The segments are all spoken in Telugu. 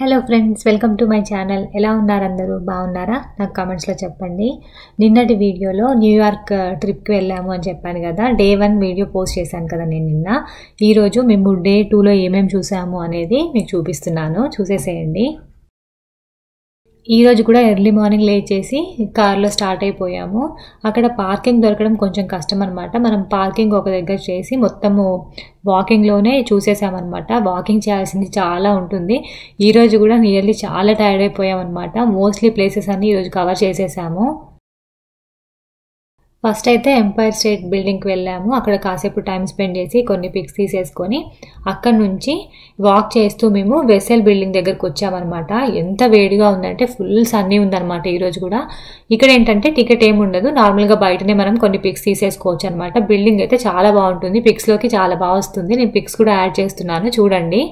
Hello friends, welcome to my channel. ఎలా ఉన్నారు అందరూ? బాగున్నారా? నాకు కామెంట్స్లో చెప్పండి. నిన్నటి వీడియోలో న్యూయార్క్ ట్రిప్కి వెళ్ళాము అని చెప్పాను కదా. డే 1 వీడియో పోస్ట్ చేశాను కదా నేను నిన్న. ఈరోజు మేము డే 2లో ఏమేమి చూసాము అనేది మీకు చూపిస్తున్నాను, చూసేసేయండి. ఈరోజు కూడా ఎర్లీ మార్నింగ్ లేచేసి కార్లో స్టార్ట్ అయిపోయాము. అక్కడ పార్కింగ్ దొరకడం కొంచెం కష్టం అనమాట. మనం పార్కింగ్ ఒక దగ్గర చేసి మొత్తము వాకింగ్లోనే చూసేసామన్నమాట. వాకింగ్ చేయాల్సింది చాలా ఉంటుంది. ఈరోజు కూడా నియర్లీ చాలా టైర్డ్ అయిపోయామన్నమాట. మోస్ట్లీ ప్లేసెస్ అన్నీ ఈరోజు కవర్ చేసేసాము. ఫస్ట్ అయితే ఎంపైర్ స్టేట్ బిల్డింగ్కి వెళ్ళాము. అక్కడ కాసేపు టైం స్పెండ్ చేసి కొన్ని పిక్స్ తీసేసుకొని అక్కడ నుంచి వాక్ చేస్తూ మేము వెసెల్ బిల్డింగ్ దగ్గరకు వచ్చామన్నమాట. ఎంత వేడిగా ఉందంటే ఫుల్ సన్నీ ఉందన్నమాట ఈరోజు కూడా. ఇక్కడ ఏంటంటే టికెట్ ఏమి ఉండదు, నార్మల్గా బయటనే మనం కొన్ని పిక్స్ తీసేసుకోవచ్చు అనమాట. బిల్డింగ్ అయితే చాలా బాగుంటుంది, పిక్స్లోకి చాలా బాగా వస్తుంది. నేను పిక్స్ కూడా యాడ్ చేస్తున్నాను, చూడండి.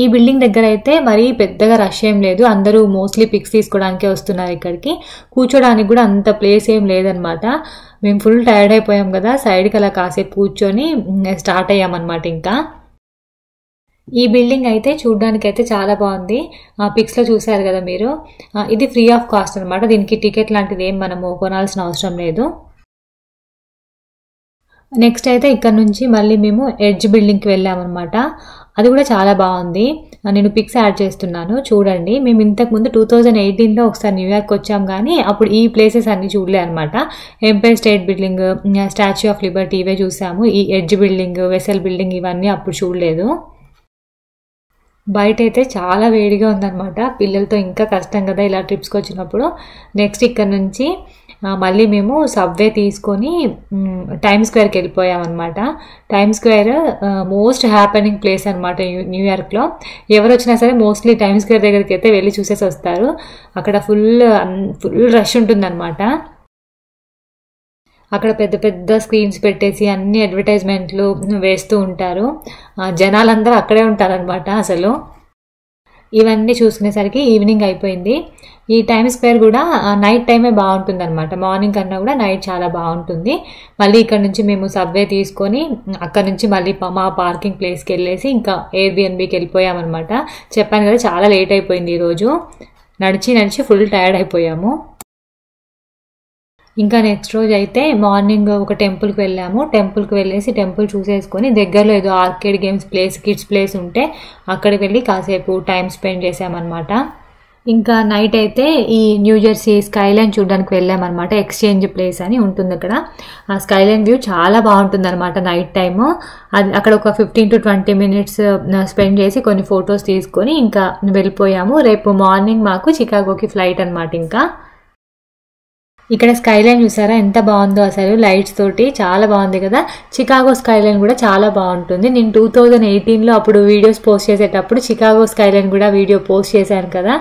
ఈ బిల్డింగ్ దగ్గర అయితే మరీ పెద్దగా రష్ ఏం లేదు. అందరూ మోస్ట్లీ పిక్స్ తీసుకోవడానికే వస్తున్నారు ఇక్కడికి. కూర్చోడానికి కూడా అంత ప్లేస్ ఏం లేదనమాట. మేము ఫుల్ టైర్డ్ అయిపోయాం కదా, సైడ్కి అలా కాసేపు కూర్చొని స్టార్ట్ అయ్యామన్నమాట. ఇంకా ఈ బిల్డింగ్ అయితే చూడడానికి అయితే చాలా బాగుంది. పిక్స్లో చూసారు కదా మీరు. ఇది ఫ్రీ ఆఫ్ కాస్ట్ అనమాట. దీనికి టికెట్ లాంటిది ఏం మనము కొనాల్సిన అవసరం లేదు. నెక్స్ట్ అయితే ఇక్కడ నుంచి మళ్ళీ మేము ఎడ్జ్ బిల్డింగ్కి వెళ్ళామన్నమాట. అది కూడా చాలా బాగుంది. నేను పిక్స్ యాడ్ చేస్తున్నాను, చూడండి. మేము ఇంతకుముందు 2018లో ఒకసారి న్యూయార్క్ వచ్చాం, కానీ అప్పుడు ఈ ప్లేసెస్ అన్నీ చూడలే అనమాట. Empire state building, statue of liberty ఇవే చూసాము. ఈ ఎడ్జ్ బిల్డింగ్, వెసెల్ బిల్డింగ్ ఇవన్నీ అప్పుడు చూడలేదు. బయట అయితే చాలా వేడిగా ఉందన్నమాట. పిల్లలతో ఇంకా కష్టం కదా ఇలా ట్రిప్స్కి వచ్చినప్పుడు. నెక్స్ట్ ఇక్కడ నుంచి మళ్ళీ మేము సబ్వే తీసుకొని టైమ్ స్క్వేర్కి వెళ్ళిపోయామన్నమాట. Time square most happening place అనమాట న్యూయార్క్లో. ఎవరు వచ్చినా సరే మోస్ట్లీ టైమ్ స్క్వేర్ దగ్గరికి అయితే వెళ్ళి చూసేసి వస్తారు. అక్కడ ఫుల్ రష్ ఉంటుందన్నమాట. అక్కడ పెద్ద పెద్ద స్క్రీన్స్ పెట్టేసి అన్ని అడ్వర్టైజ్మెంట్లు వేస్తూ ఉంటారు. జనాలందరూ అక్కడే ఉంటారనమాట. అసలు ఇవన్నీ చూసుకునేసరికి ఈవినింగ్ అయిపోయింది. ఈ టైమ్ స్క్వేర్ కూడా నైట్ టైమే బాగుంటుంది అనమాట. మార్నింగ్ కన్నా కూడా నైట్ చాలా బాగుంటుంది. మళ్ళీ ఇక్కడ నుంచి మేము సబ్వే తీసుకొని అక్కడ నుంచి మళ్ళీ మా పార్కింగ్ ప్లేస్కి వెళ్ళేసి ఇంకా ఎయిర్బిఎన్బికి వెళ్ళిపోయామన్నమాట. చెప్పాను కదా చాలా లేట్ అయిపోయింది ఈరోజు. నడిచి ఫుల్ టైర్డ్ అయిపోయాము. ఇంకా నెక్స్ట్ రోజు అయితే మార్నింగ్ ఒక టెంపుల్కి వెళ్ళాము. టెంపుల్కి వెళ్ళేసి టెంపుల్ చూసేసుకొని దగ్గరలో ఏదో arcade games place, kids place ఉంటే అక్కడికి వెళ్ళి కాసేపు టైం స్పెండ్ చేసామన్నమాట. ఇంకా నైట్ అయితే ఈ న్యూజెర్సీ స్కైలైన్ చూడడానికి వెళ్ళామన్నమాట. ఎక్స్చేంజ్ ప్లేస్ అని ఉంటుంది అక్కడ. ఆ స్కైలైన్ వ్యూ చాలా బాగుంటుంది అనమాట నైట్ టైము. అది అక్కడ ఒక 15 to 20 minutes స్పెండ్ చేసి కొన్ని ఫొటోస్ తీసుకొని ఇంకా వెళ్ళిపోయాము. రేపు మార్నింగ్ మాకు చికాగోకి ఫ్లైట్ అనమాట. ఇంకా ఇక్కడ స్కైలైన్ చూసారా ఎంత బాగుందో, అసలు లైట్స్ తోటి చాలా బాగుంది కదా. చికాగో స్కైలైన్ కూడా చాలా బాగుంటుంది. నేను 2018లో అప్పుడు వీడియోస్ పోస్ట్ చేసేటప్పుడు చికాగో స్కైలైన్ కూడా వీడియో పోస్ట్ చేశాను కదా.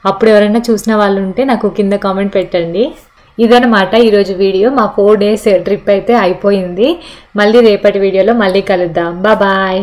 అప్పుడు ఎవరైనా చూసిన వాళ్ళు ఉంటే నాకు కింద కామెంట్ పెట్టండి. ఇదనమాట ఈరోజు వీడియో. మా 4 days ట్రిప్ అయితే అయిపోయింది. మళ్ళీ రేపటి వీడియోలో మళ్ళీ కలుద్దాం. బాయ్.